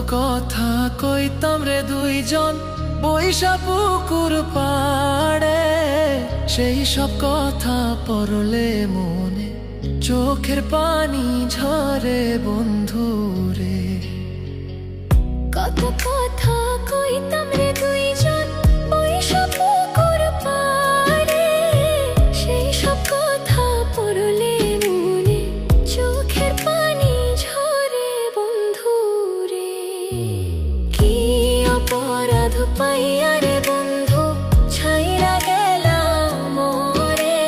কথা কইতাম রে দুইজন বৈশা পুকুর পাড়ে, সেই সব কথা পড়লে মনে চোখের পানি ঝরে বন্ধু রে। কত কথা কইতাম রে দুইজন বৈশা পুকুর পাড়ে, সেই সব কথা পড়লে মনে চোখের পানি ঝরে বন্ধু রে। কি অপরাধ পাইয়া রে বন্ধু ছাইরা গেলাম মোরে,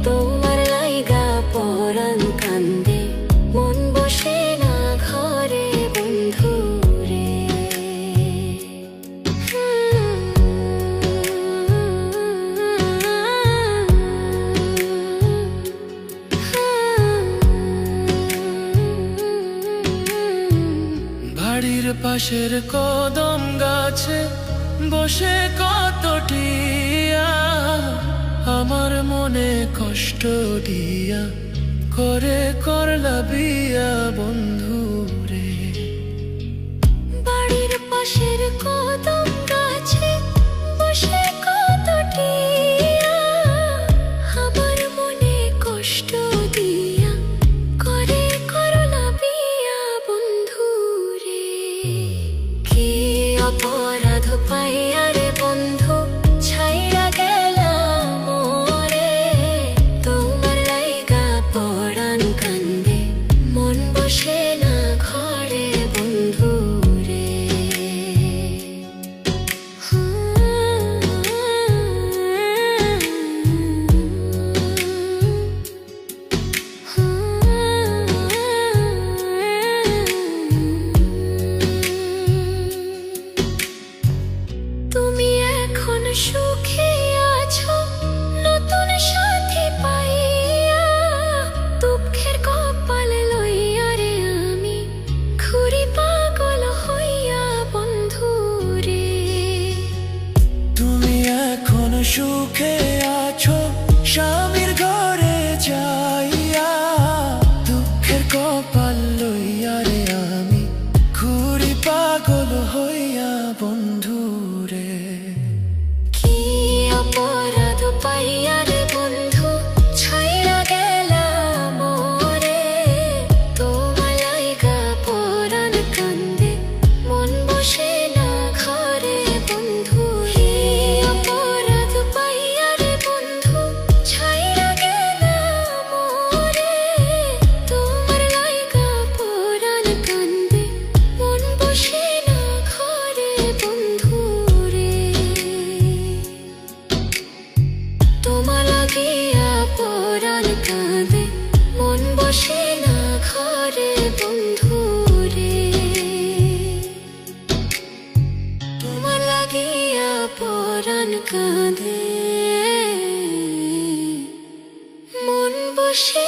তোমার লাইগা পরাণ কান্দে মন বসে না ঘরে বন্ধু রে। বাড়ির পাশের কদম গাছে বসে কত টিয়া, আমার মনে কষ্ট দিয়া করে করলা বিয়া বন্ধু রে। বাড়ির পাশের কদম গাছে বসে কত টিয়া, আমার মনে কষ্ট দিয়া করে করলা বিয়া বন্ধু রে। কি অপরাধ পাইয়া রে বন্ধু ছাইরা গেলাম মোরে, তোমার লাইগা পরাণ কান্দে মন বসে না ঘরে বন্ধু রে। তুমি এখন সুখে আছো নতুন সাথী পাইয়া, দুঃখের কপাল লইয়া রে আমি ঘুরি পাগল হইয়া বন্ধু রে। তুমি এখন সুখে আছো স্বামীর ঘরে যাইয়া, দুঃখের কপাল লইয়া রে আমি ঘুরি পাগল হইয়া বন্ধু রে। কি অপরাধ পাইয়া রে বন্ধু ছাইরা গেলাম মোরে, তোমার লাইগা পরাণ কান্দে মন বসে না ঘরে বন্ধু রে। অপরাধ পাইয়া রে বন্ধু ছাইরা গেলাম মোরে, তোমার লাইগা পরাণ কান্দে মন বসে না ঘরে বন্ধু রে। তোমার লাগিয়া পরাণ কাঁদে মন বসে না ঘরে বন্ধু রে। তোমার লাগিয়া পরাণ কাঁদে মন বসে